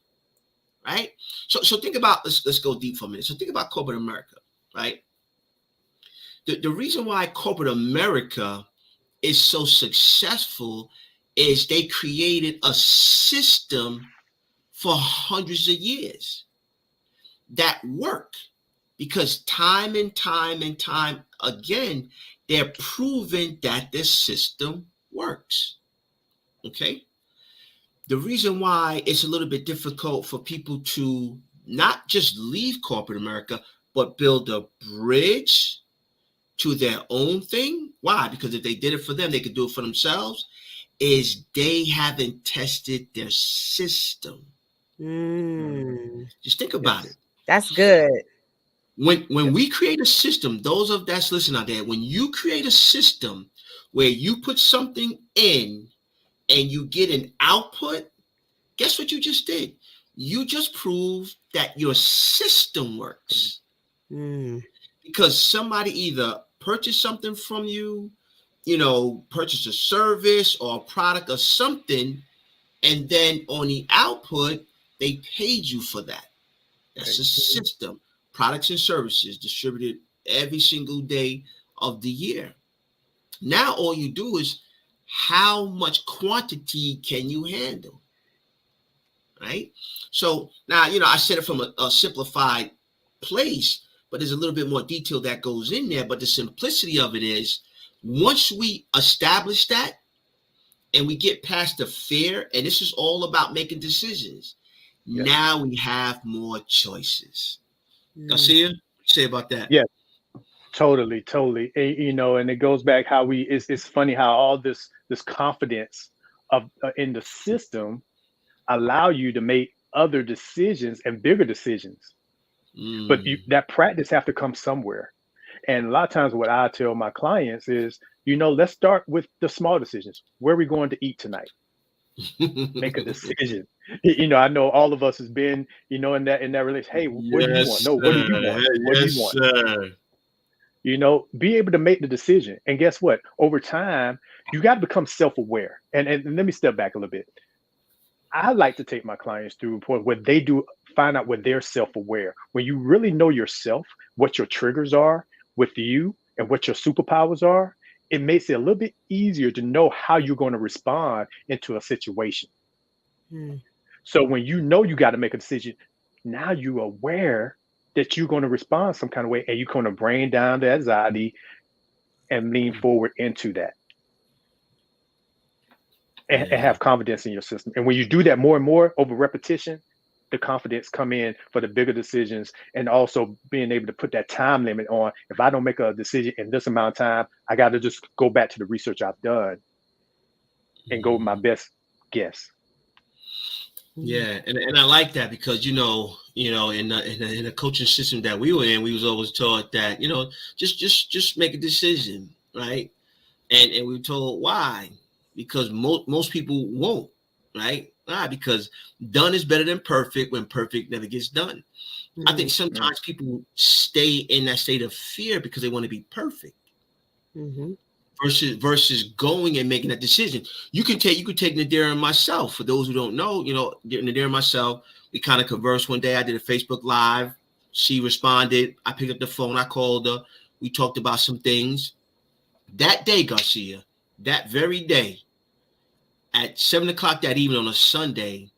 Right. So think about, let's go deep for a minute. So think about corporate America. Right. The reason why corporate America is so successful is they created a system for hundreds of years that work because time and time again, they're proving that this system works. Okay. The reason why it's a little bit difficult for people to not just leave corporate America, but build a bridge to their own thing. Why? Because if they did it for them, they could do it for themselves. Is they haven't tested their system. Just think about it. That's good. When we create a system, those of that's listening out there, when you create a system where you put something in and you get an output, guess what you just did? You just proved that your system works. Because somebody either purchased something from you, purchased a service or a product or something, and then on the output, they paid you for that. That's a system. Products and services distributed every single day of the year. Now all you do is how much quantity can you handle? Right? So now, I said it from a simplified place, but there's a little bit more detail that goes in there. But the simplicity of it is once we establish that and we get past the fear, and this is all about making decisions, now we have more choices. Garcia, what you say about that? Yeah, totally. And it goes back how it's funny how all this confidence of in the system allow you to make other decisions and bigger decisions. But that practice have to come somewhere. And a lot of times what I tell my clients is, let's start with the small decisions. Where are we going to eat tonight? Make a decision. I know all of us has been, in that relation. Hey, what do you want? No, what do you want? What do you want? Be able to make the decision. And guess what? Over time, you got to become self-aware. And let me step back a little bit. I like to take my clients through what they do, find out where they're self-aware. When you really know yourself, what your triggers are with you and what your superpowers are, it makes it a little bit easier to know how you're going to respond into a situation. So when you know you got to make a decision, now you're aware that you're going to respond some kind of way, and you're going to bring down the anxiety and lean forward into that, and have confidence in your system. And when you do that more and more over repetition, the confidence come in for the bigger decisions, and also being able to put that time limit on. If I don't make a decision in this amount of time, I got to just go back to the research I've done and go with my best guess. Yeah, and I like that because in the coaching system that we were in, we was always taught that just make a decision, right? And we were told why, because most people won't, right? Why? Because done is better than perfect when perfect never gets done. I think sometimes people stay in that state of fear because they want to be perfect. Versus going and making that decision. You could take Nadira and myself. For those who don't know, Nadira and myself, we kind of conversed one day. I did a Facebook Live. She responded. I picked up the phone. I called her. We talked about some things. That day, Garcia, that very day, at 7:00 that evening on a Sunday,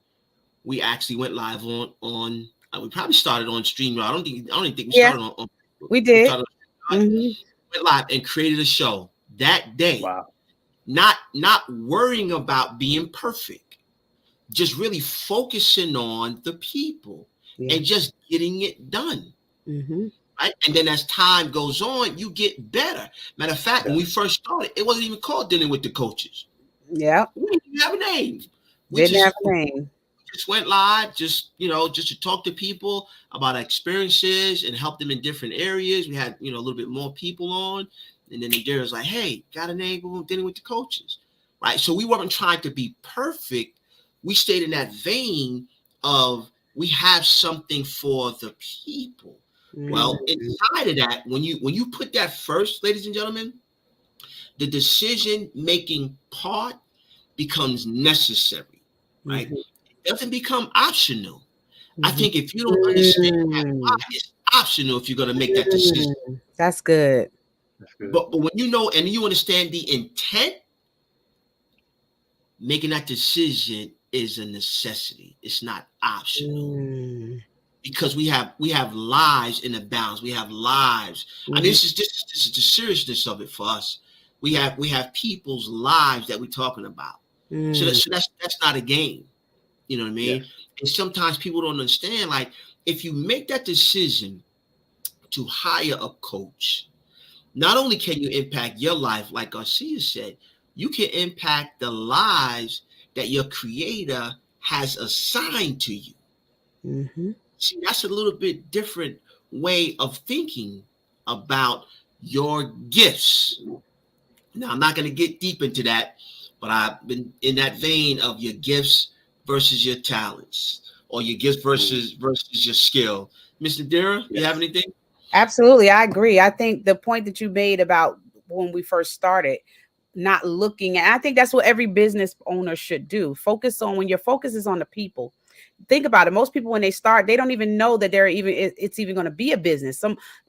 we actually went live on we probably started on StreamYard. I don't even think we started on we did. Went live and created a show that day. Wow. Not worrying about being perfect, just really focusing on the people and just getting it done. Right? And then as time goes on, you get better. Matter of fact, when we first started, it wasn't even called Dealing with the Coaches. Yeah. We didn't have a name. Didn't have a name. Just went live, just to talk to people about our experiences and help them in different areas. We had, a little bit more people on. And then Nadira was like, hey, got a name, Dealing with the Coaches. Right? So we weren't trying to be perfect. We stayed in that vein of we have something for the people. Well, inside of that, when you put that first, ladies and gentlemen, the decision-making part becomes necessary, right? It doesn't become optional. I think if you don't understand that why, it's optional if you're going to make that decision. That's good. But when you know and you understand the intent, making that decision is a necessity. It's not optional. Because we have lives in the balance. We have lives. I mean, this is the seriousness of it for us. We have people's lives that we're talking about. So that's not a game. You know what I mean? Yes. And sometimes people don't understand. Like, if you make that decision to hire a coach, not only can you impact your life, like Garcia said, you can impact the lives that your creator has assigned to you. See, that's a little bit different way of thinking about your gifts. Now, I'm not going to get deep into that, but I've been in that vein of your gifts versus your talents, or your gifts versus your skill. Ms. Nadira, you have anything? Absolutely. I agree. I think the point that you made about when we first started, not looking at, I think that's what every business owner should do. Focus on, when your focus is on the people. Think about it. Most people, when they start, they don't even know that it's even going to be a business.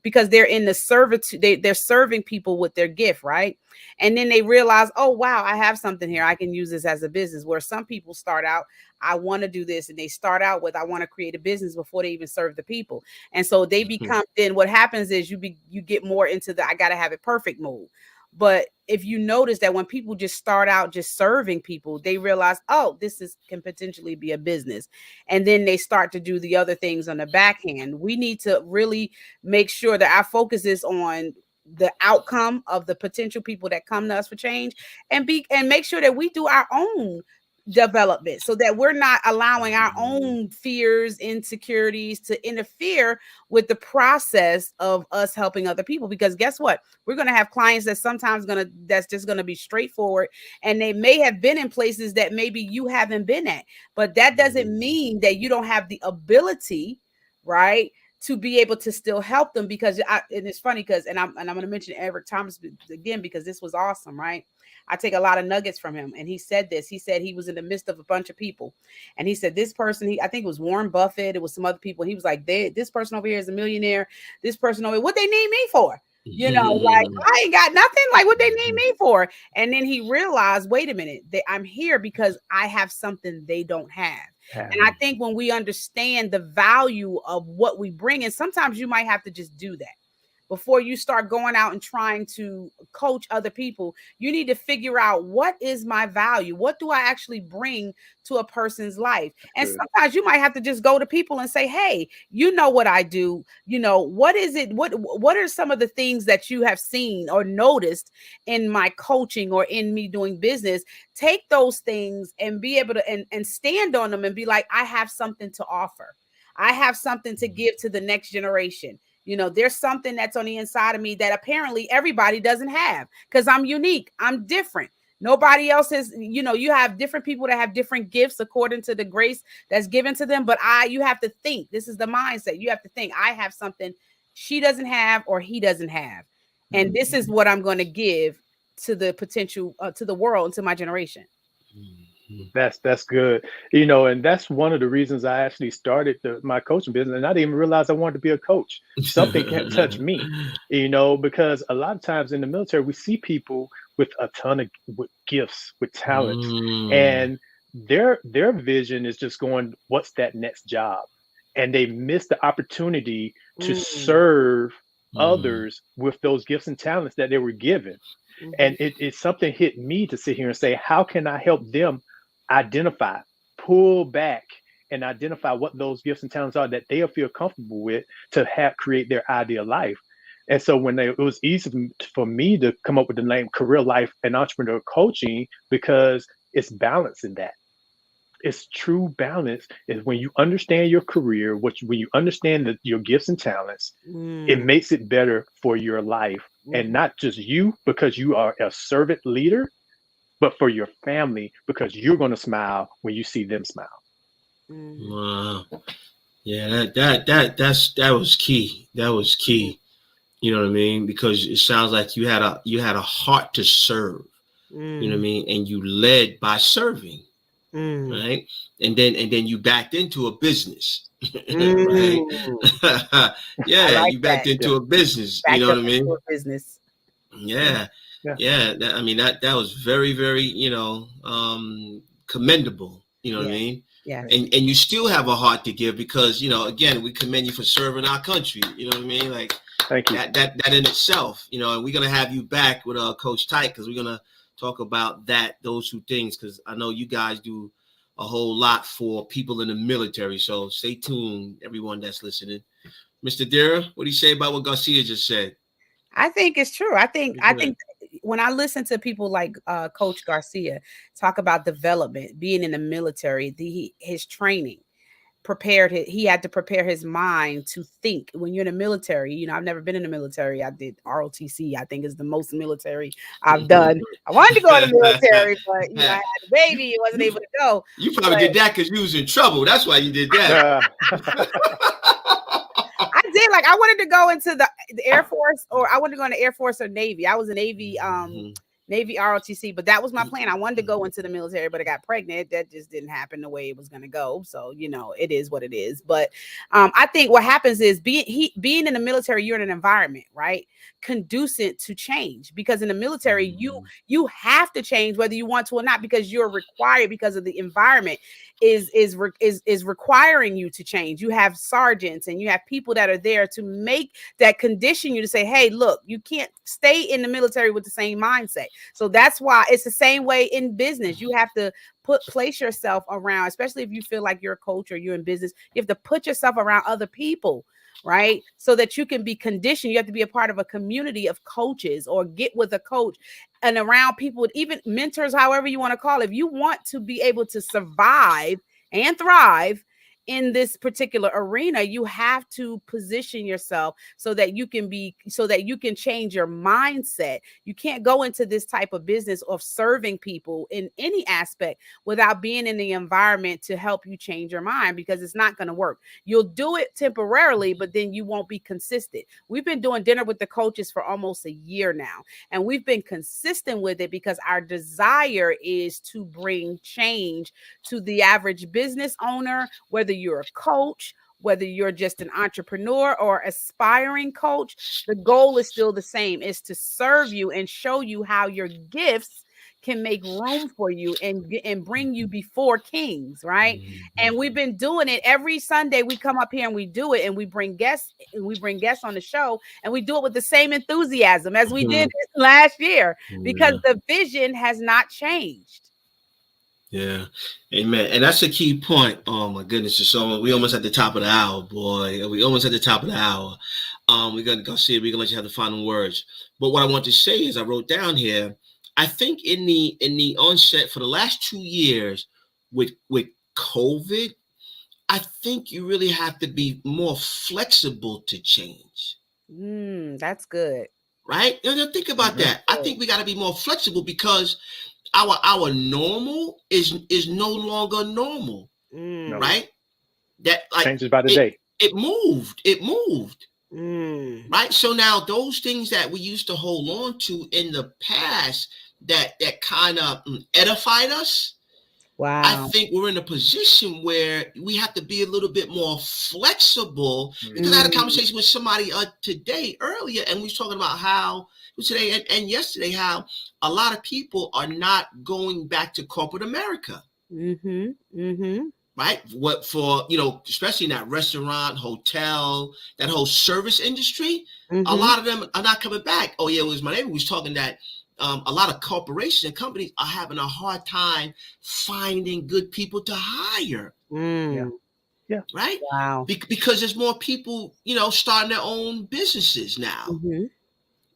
Because they're in the servitude, they're serving people with their gift, right? And then they realize, oh wow, I have something here. I can use this as a business. Where some people start out, I want to do this, and they start out with, I want to create a business before they even serve the people. And so they become. Then what happens is you get more into the I got to have it perfect mode. But if you notice that when people just start out just serving people, they realize, oh, can potentially be a business. And then they start to do the other things on the backhand. We need to really make sure that our focus is on the outcome of the potential people that come to us for change, and make sure that we do our own development, so that we're not allowing our own fears, insecurities to interfere with the process of us helping other people. Because guess what? We're going to have clients that's just going to be straightforward, and they may have been in places that maybe you haven't been at, but that doesn't mean that you don't have the ability, right, to be able to still help them. Because and it's funny because, and I'm going to mention Eric Thomas again, because this was awesome, right? I take a lot of nuggets from him. And he said this. He said he was in the midst of a bunch of people. And he said, this person, I think it was Warren Buffett. It was some other people. He was like, this person over here is a millionaire. This person over here, what they need me for? You know, like I ain't got nothing. Like what they need me for? And then he realized, wait a minute, I'm here because I have something they don't have. And I think when we understand the value of what we bring, and sometimes you might have to just do that. Before you start going out and trying to coach other people, you need to figure out, what is my value? What do I actually bring to a person's life? And sometimes you might have to just go to people and say, hey, you know what I do? You know, what is it? What are some of the things that you have seen or noticed in my coaching or in me doing business? Take those things and be able to and stand on them and be like, I have something to offer. I have something to give to the next generation. You know, there's something that's on the inside of me that apparently everybody doesn't have, because I'm unique. I'm different. Nobody else is, you know, you have different people that have different gifts according to the grace that's given to them. But you have to think, this is the mindset. You have to think, I have something she doesn't have or he doesn't have. And this is what I'm going to give to the potential, to the world and to my generation. That's good. You know, and that's one of the reasons I actually started my coaching business. And I didn't even realize I wanted to be a coach. Something can't touch me, you know, because a lot of times in the military, we see people with a ton of gifts, with talents, and their vision is just going, what's that next job? And they miss the opportunity to serve others with those gifts and talents that they were given. And it's something hit me to sit here and say, how can I help them identify, pull back, and identify what those gifts and talents are that they'll feel comfortable with to create their ideal life. And so it was easy for me to come up with the name Career Life and Entrepreneur Coaching, because it's balance in that. It's true balance is when you understand your career, when you understand your gifts and talents, it makes it better for your life. And not just you, because you are a servant leader, but for your family, because you're going to smile when you see them smile. Wow. Yeah, that was key. That was key. You know what I mean? Because it sounds like you had a heart to serve. You know what I mean? And you led by serving. Right. And then you backed into a business. Right. Yeah, you backed into a business. You know what I mean? Business. Yeah. Yeah. That was very, very, you know, commendable. You know what I mean? Yeah. And you still have a heart to give, because, you know, again, we commend you for serving our country. You know what I mean? Like, thank you. That in itself, you know, and we're gonna have you back with Coach Tyke, because we're gonna talk about those two things, because I know you guys do a whole lot for people in the military. So stay tuned, everyone that's listening. Mr. Dira, what do you say about what Garcia just said? I think it's true. I think when I listen to people like Coach Garcia talk about development, being in the military, his training he had to prepare his mind to think. When you're in the military, you know, I've never been in the military. I did ROTC. I think is the most military I've done. I wanted to go in the military, but you know, I had a baby, wasn't able to go. You probably did that because you was in trouble. That's why you did that. I did. Like, I wanted to go into the Air Force, or I wanted to go in the Air Force or Navy. I was a Navy Navy ROTC, but that was my plan. I wanted to go into the military, but I got pregnant. That just didn't happen the way it was going to go. So, you know, it is what it is. But I think what happens is being in the military, you're in an environment, right, conducive to change, because in the military, you have to change whether you want to or not, because you're required, because of the environment is requiring you to change. You have sergeants and you have people that are there to make that condition you to say, hey, look, you can't stay in the military with the same mindset. So that's why it's the same way in business. You have to place yourself around, especially if you feel like you're a coach or you're in business, you have to put yourself around other people, right? So that you can be conditioned. You have to be a part of a community of coaches, or get with a coach and around people, even mentors, however you want to call it. If you want to be able to survive and thrive in this particular arena, you have to position yourself so that you can change your mindset. You can't go into this type of business of serving people in any aspect without being in the environment to help you change your mind, because it's not going to work. You'll do it temporarily, but then you won't be consistent. We've been doing dinner with the coaches for almost a year now, and we've been consistent with it because our desire is to bring change to the average business owner, whether you're a coach, whether you're just an entrepreneur or aspiring coach, the goal is still the same, is to serve you and show you how your gifts can make room for you and bring you before kings, right? Mm-hmm. And we've been doing it every Sunday. We come up here and we do it, and we bring guests on the show, and we do it with the same enthusiasm as we did last year, because the vision has not changed. Yeah, amen. And that's a key point. Oh my goodness, so we almost at the top of the hour, boy. We almost at the top of the hour. We're gonna go see it. We're gonna let you have the final words. But what I want to say is, I wrote down here, I think in the onset for the last 2 years with COVID, I think you really have to be more flexible to change. That's good. Right? Think about that. I think we got to be more flexible, because our normal is no longer normal. Right? That changes by the day. It moved. Right. So now those things that we used to hold on to in the past that kind of edified us. Wow. I think we're in a position where we have to be a little bit more flexible, because I had a conversation with somebody today earlier, and we was talking about how today and yesterday, how a lot of people are not going back to corporate America. Right? What for, especially in that restaurant, hotel, that whole service industry, a lot of them are not coming back. Oh, yeah, it was my neighbor who was talking that a lot of corporations and companies are having a hard time finding good people to hire. Yeah. Right? Wow. Because there's more people, starting their own businesses now.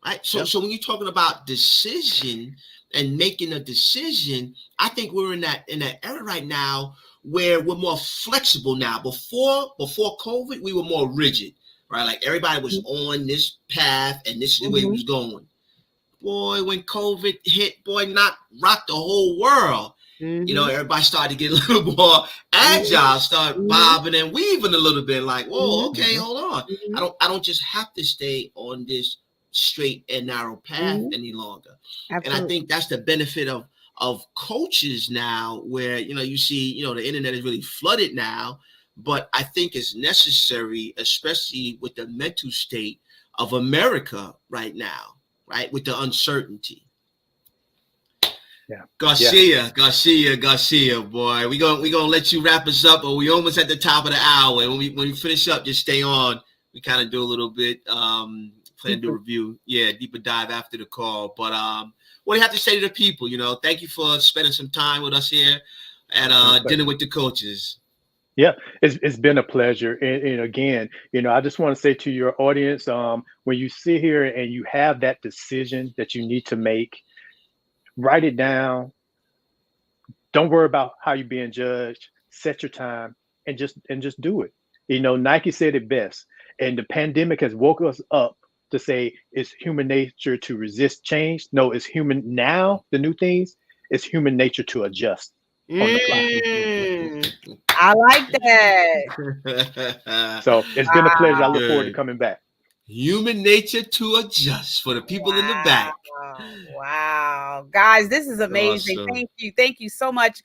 Right? So when you're talking about decision and making a decision, I think we're in that era right now where we're more flexible now. Before COVID, we were more rigid, right? Like everybody was on this path and this is the way it was going. Boy, when COVID hit, rocked the whole world. Everybody started to get a little more agile, start bobbing and weaving a little bit, like, whoa, okay, hold on. I don't just have to stay on this straight and narrow path any longer. Absolutely. And I think that's the benefit of coaches now, where you see the internet is really flooded now, but I think it's necessary, especially with the mental state of America right now, right, with the uncertainty. Garcia, boy, we gonna let you wrap us up, or we almost at the top of the hour, and when we finish up, just stay on. We kind of do a little bit plan to do a review, deeper dive after the call, but what do you have to say to the people? Thank you for spending some time with us here at Dinner with the Coaches. Yeah, it's been a pleasure. And again, I just want to say to your audience, when you sit here and you have that decision that you need to make, write it down. Don't worry about how you're being judged. Set your time and just do it. Nike said it best, and the pandemic has woke us up to say it's human nature to resist change. No, it's human now. The new things, it's human nature to adjust on the fly. I like that. So it's been a pleasure. I look forward to coming back. Human nature to adjust for the people in the back. Wow. Guys, this is amazing. Awesome. Thank you so much,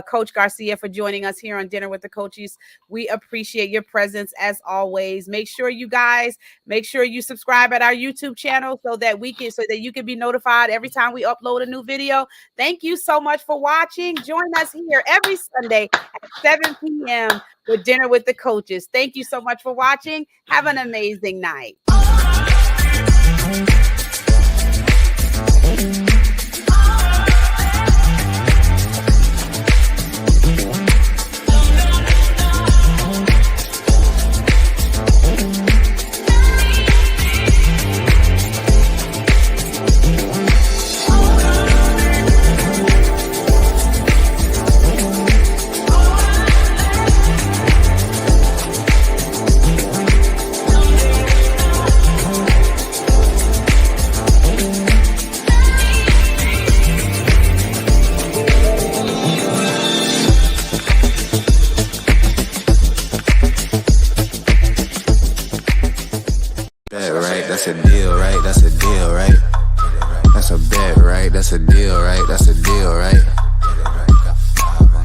Coach Garcia, for joining us here on Dinner with the Coaches. We appreciate your presence as always. Make sure you subscribe at our YouTube channel so that you can be notified every time we upload a new video. Thank you so much for watching. Join us here every Sunday at 7 p.m. with Dinner with the Coaches. Thank you so much for watching. Have an amazing night. That's a deal, right? That's a deal, right? That's a bet, right? That's a deal, right? That's a deal, right?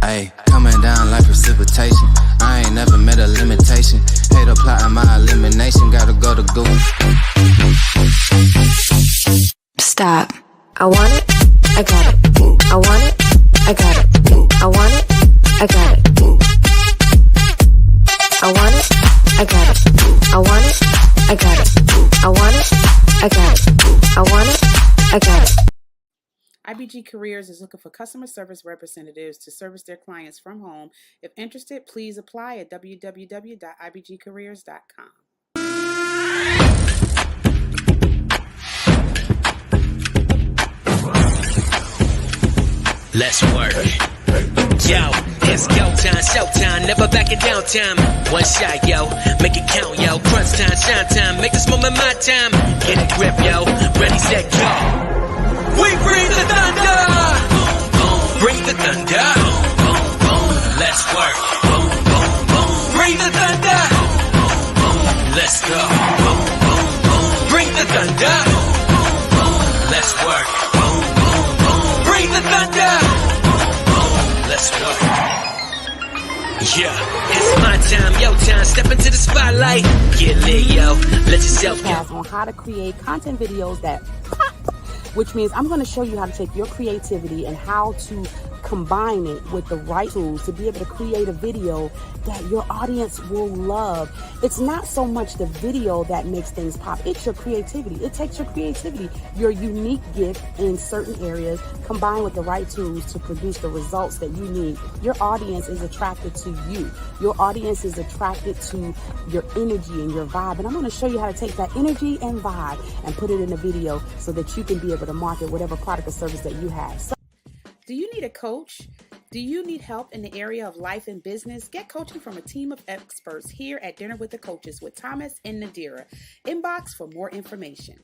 Hey, come coming down like precipitation. I ain't never met a limitation. Hate plotting my elimination. Gotta go to Google. Stop. I want it. I got it. I want it. I got it. I want it. I got it. I want it. I got it. I want it. I got it. I want it. I got it. I want it. I got it. IBG Careers is looking for customer service representatives to service their clients from home. If interested, please apply at www.ibgcareers.com. Let's work. Yo, it's go time, showtime, never backing down time. One shot, yo, make it count, yo. Crunch time, shine time, make this moment my time. Get a grip, yo, ready, set, go. We bring the thunder. Bring the thunder. Let's work. Bring the thunder. Let's go. Bring the thunder. Let's work. Bring the thunder. Let's go. Yeah, it's my time, yo time. Step into the spotlight. Get lit, yo. Let yourself go. On how to create content videos that pop, which means I'm going to show you how to take your creativity and how to combine it with the right tools to be able to create a video that your audience will love. It's not so much the video that makes things pop. It's your creativity. It takes your creativity, your unique gift in certain areas, combined with the right tools to produce the results that you need. Your audience is attracted to you. Your audience is attracted to your energy and your vibe. And I'm going to show you how to take that energy and vibe and put it in a video so that you can be able to market whatever product or service that you have. So, do you need a coach? Do you need help in the area of life and business? Get coaching from a team of experts here at Dinner with the Coaches with Thomas and Nadira. Inbox for more information.